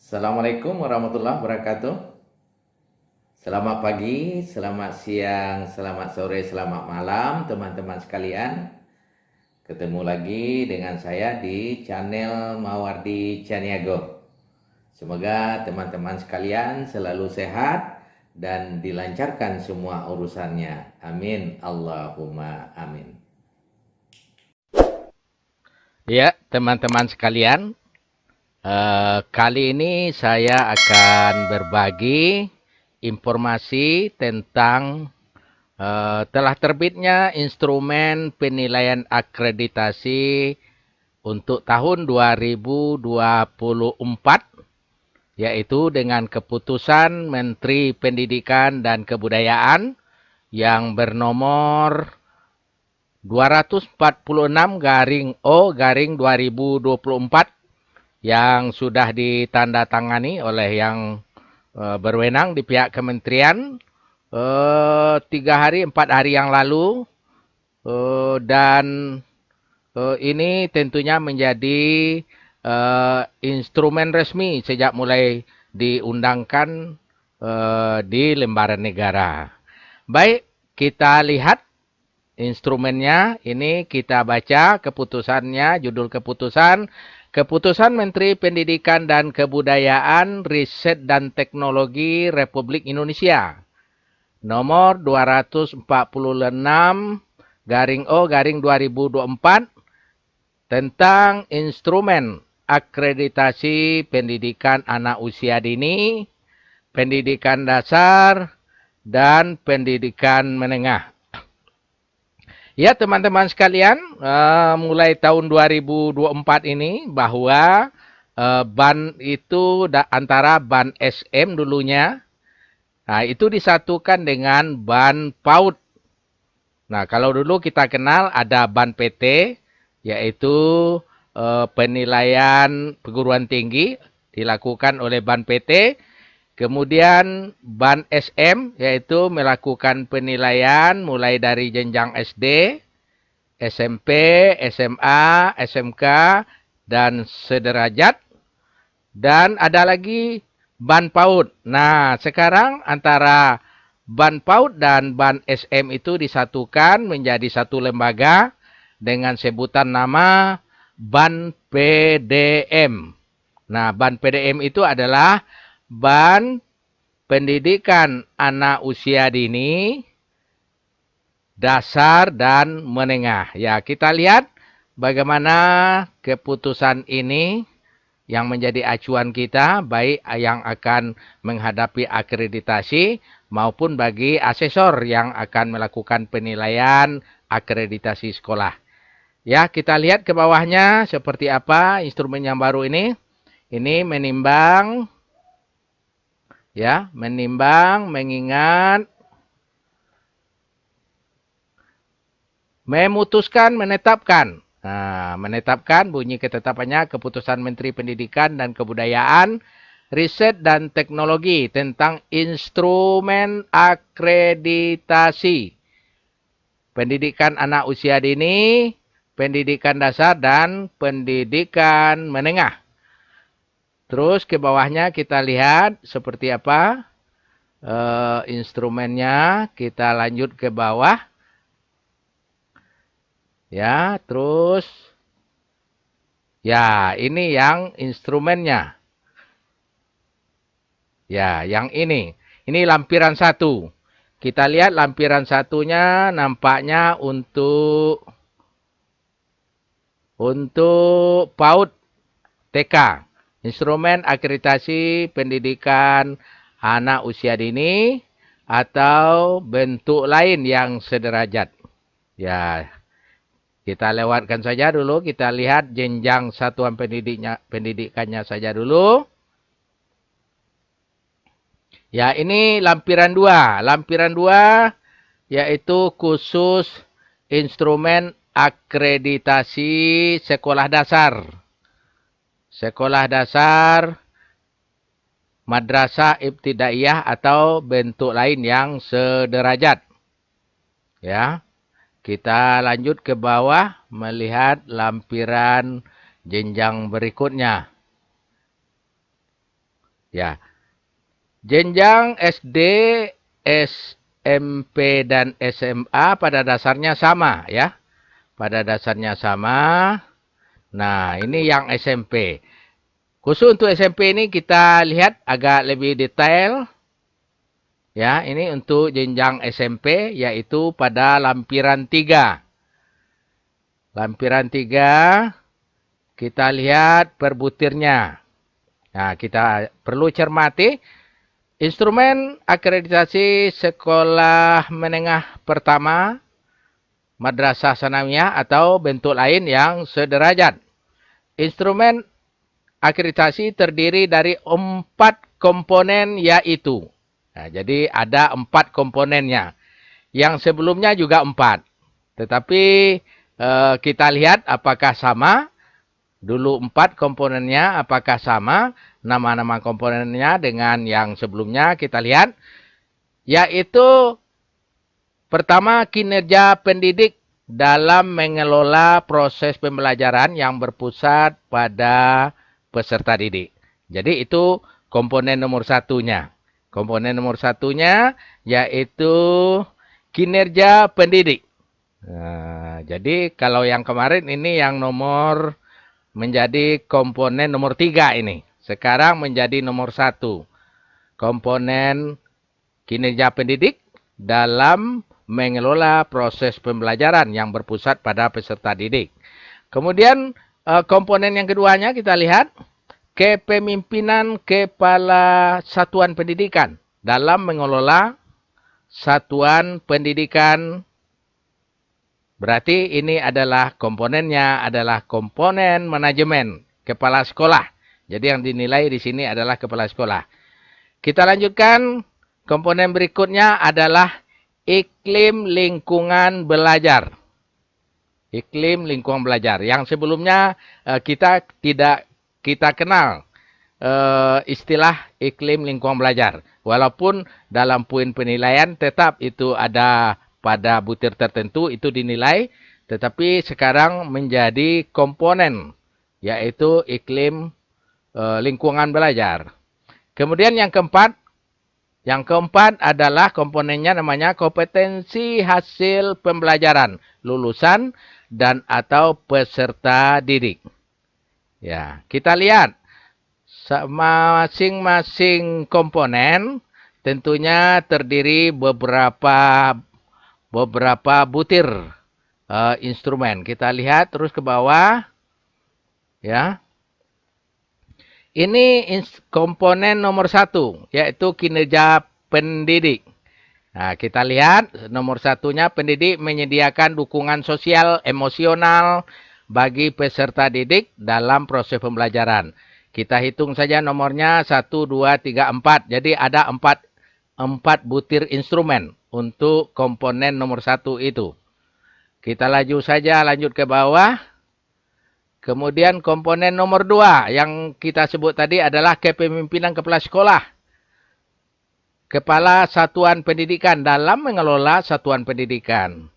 Assalamualaikum warahmatullahi wabarakatuh. Selamat pagi, selamat siang, selamat sore, selamat malam teman-teman sekalian. Ketemu lagi dengan saya di channel Mawardi Caniago. Semoga teman-teman sekalian selalu sehat dan dilancarkan semua urusannya. Amin. Allahumma amin. Ya, teman-teman sekalian, kali ini saya akan berbagi informasi tentang telah terbitnya instrumen penilaian akreditasi untuk tahun 2024, yaitu dengan keputusan Menteri Pendidikan dan Kebudayaan yang bernomor 246-O-2024 yang sudah ditandatangani oleh yang berwenang di pihak kementerian 4 hari yang lalu, dan ini tentunya menjadi instrumen resmi sejak mulai diundangkan di lembaran negara. Baik, kita lihat instrumennya. Ini kita baca keputusannya, judul keputusan. Keputusan Menteri Pendidikan dan Kebudayaan, Riset dan Teknologi Republik Indonesia nomor 246-O-2024 tentang instrumen akreditasi pendidikan anak usia dini, pendidikan dasar, dan pendidikan menengah. Ya, teman-teman sekalian, mulai tahun 2024 ini bahwa ban itu antara ban SM dulunya, nah itu disatukan dengan ban PAUD. Nah, kalau dulu kita kenal ada ban PT, yaitu penilaian perguruan tinggi dilakukan oleh ban PT. Kemudian ban SM, yaitu melakukan penilaian mulai dari jenjang SD, SMP, SMA, SMK, dan sederajat. Dan ada lagi ban PAUD. Nah, sekarang antara ban PAUD dan ban SM itu disatukan menjadi satu lembaga dengan sebutan nama ban PDM. Nah, ban PDM itu adalah ban pendidikan anak usia dini, dasar, dan menengah. Ya, kita lihat bagaimana keputusan ini yang menjadi acuan kita, baik yang akan menghadapi akreditasi maupun bagi asesor yang akan melakukan penilaian akreditasi sekolah. Ya, kita lihat ke bawahnya seperti apa instrumen yang baru ini. Ini menimbang, ya, menimbang, mengingat, memutuskan, menetapkan. Nah, menetapkan bunyi ketetapannya keputusan Menteri Pendidikan dan Kebudayaan, Riset dan Teknologi tentang instrumen akreditasi pendidikan anak usia dini, pendidikan dasar, dan pendidikan menengah. Terus ke bawahnya kita lihat seperti apa instrumennya. Kita lanjut ke bawah. Ya, terus ya, ini yang instrumennya. Ya, yang ini. Ini lampiran 1. Kita lihat lampiran satunya nampaknya untuk PAUD TK. Instrumen akreditasi pendidikan anak usia dini atau bentuk lain yang sederajat. Ya, kita lewatkan saja dulu. Kita lihat jenjang satuan pendidikannya saja dulu. Ya, ini lampiran 2. Lampiran 2 yaitu khusus instrumen akreditasi sekolah dasar. Sekolah dasar, madrasah ibtidaiyah atau bentuk lain yang sederajat. Ya. Kita lanjut ke bawah melihat lampiran jenjang berikutnya. Ya, jenjang SD, SMP dan SMA pada dasarnya sama ya. Pada dasarnya sama. Nah, ini yang SMP. Khusus untuk SMP ini kita lihat agak lebih detail. Ya, ini untuk jenjang SMP yaitu pada lampiran 3. Lampiran 3 kita lihat per butirnya. Nah, kita perlu cermati instrumen akreditasi sekolah menengah pertama, madrasah sanawiyah atau bentuk lain yang sederajat. Instrumen akreditasi terdiri dari 4 komponen yaitu. Nah, jadi ada 4 komponennya. Yang sebelumnya juga 4. Tetapi kita lihat apakah sama. Dulu 4 komponennya apakah sama. Nama-nama komponennya dengan yang sebelumnya kita lihat. Yaitu pertama, kinerja pendidik dalam mengelola proses pembelajaran yang berpusat pada peserta didik. Jadi itu komponen nomor 1-nya. Komponen nomor 1-nya yaitu kinerja pendidik. Nah, jadi kalau yang kemarin ini yang menjadi komponen nomor 3 ini. Sekarang menjadi nomor 1. Komponen kinerja pendidik dalam mengelola proses pembelajaran yang berpusat pada peserta didik. Kemudian komponen yang keduanya kita lihat kepemimpinan kepala satuan pendidikan dalam mengelola satuan pendidikan. Berarti ini adalah komponennya adalah komponen manajemen kepala sekolah. Jadi yang dinilai di sini adalah kepala sekolah. Kita lanjutkan. Komponen berikutnya adalah iklim lingkungan belajar. Iklim lingkungan belajar. Yang sebelumnya kita kenal istilah iklim lingkungan belajar. Walaupun dalam poin penilaian tetap itu ada pada butir tertentu itu dinilai. Tetapi sekarang menjadi komponen. Yaitu iklim lingkungan belajar. Kemudian yang keempat. Yang keempat adalah komponennya namanya kompetensi hasil pembelajaran lulusan dan atau peserta didik. Ya, kita lihat masing-masing komponen tentunya terdiri beberapa butir instrumen. Kita lihat terus ke bawah. Ya. Ini komponen nomor 1, yaitu kinerja pendidik. Nah, kita lihat nomor 1-nya pendidik menyediakan dukungan sosial, emosional bagi peserta didik dalam proses pembelajaran. Kita hitung saja nomornya 1, 2, 3, 4. Jadi ada 4 butir instrumen untuk komponen nomor 1 itu. Kita lanjut ke bawah. Kemudian komponen nomor 2 yang kita sebut tadi adalah kepemimpinan kepala sekolah. Kepala satuan pendidikan dalam mengelola satuan pendidikan.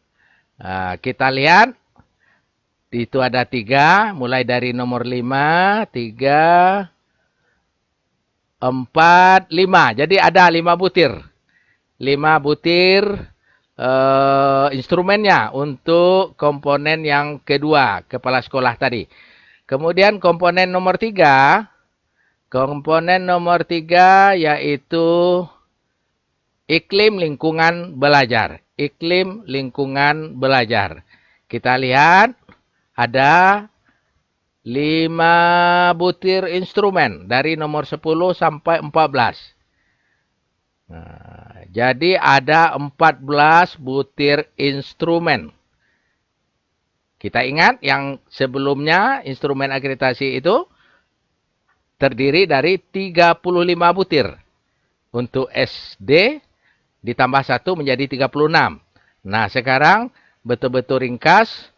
Kita lihat. Itu ada 3. Mulai dari nomor 5. 3. 4. 5. Jadi ada 5 butir. 5 butir instrumennya untuk komponen yang kedua, kepala sekolah tadi. Kemudian komponen nomor 3 yaitu iklim lingkungan belajar. Iklim lingkungan belajar. Kita lihat ada 5 butir instrumen dari nomor 10 sampai 14. Nah, jadi ada 14 butir instrumen. Kita ingat yang sebelumnya instrumen akreditasi itu terdiri dari 35 butir. Untuk SD ditambah 1 menjadi 36. Nah, sekarang betul-betul ringkas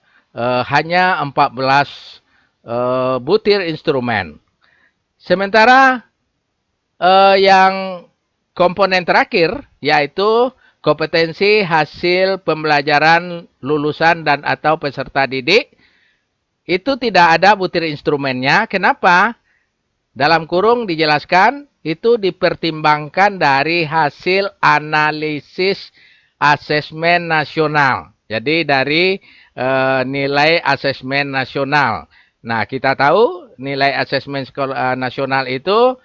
hanya 14 butir instrumen. Sementara yang komponen terakhir yaitu kompetensi hasil pembelajaran lulusan dan atau peserta didik. Itu tidak ada butir instrumennya. Kenapa? Dalam kurung dijelaskan itu dipertimbangkan dari hasil analisis asesmen nasional. Jadi dari nilai asesmen nasional. Nah, kita tahu nilai asesmen nasional itu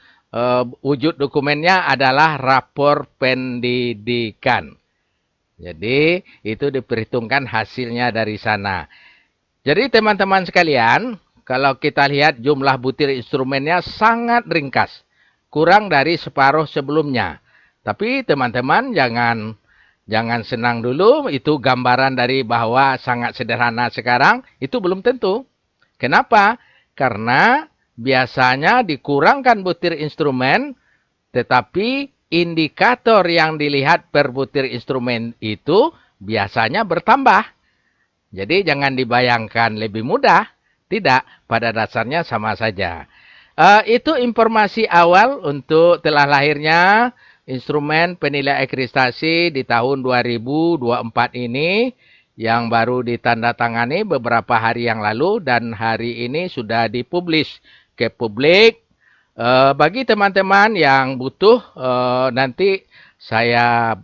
wujud dokumennya adalah rapor pendidikan. Jadi itu diperhitungkan hasilnya dari sana. Jadi teman-teman sekalian, kalau kita lihat jumlah butir instrumennya sangat ringkas. Kurang dari separuh sebelumnya. Tapi teman-teman jangan senang dulu, itu gambaran dari bahwa sangat sederhana sekarang, itu belum tentu. Kenapa? Karena biasanya dikurangkan butir instrumen, tetapi indikator yang dilihat per butir instrumen itu biasanya bertambah. Jadi jangan dibayangkan lebih mudah. Tidak, pada dasarnya sama saja. Itu informasi awal untuk telah lahirnya instrumen penilaian akreditasi di tahun 2024 ini yang baru ditandatangani beberapa hari yang lalu dan hari ini sudah dipublish ke publik. Bagi teman-teman yang butuh, nanti saya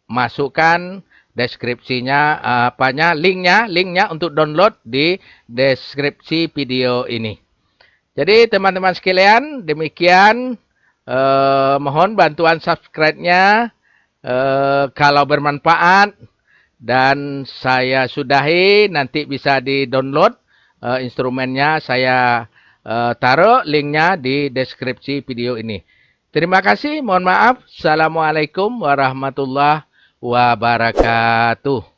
masukkan deskripsinya, linknya untuk download di deskripsi video ini. Jadi teman-teman sekalian, demikian. Mohon bantuan subscribe-nya kalau bermanfaat. Dan saya sudahi, nanti bisa di-download instrumennya. Saya taruh linknya di deskripsi video ini. Terima kasih, mohon maaf. Assalamualaikum warahmatullahi wabarakatuh.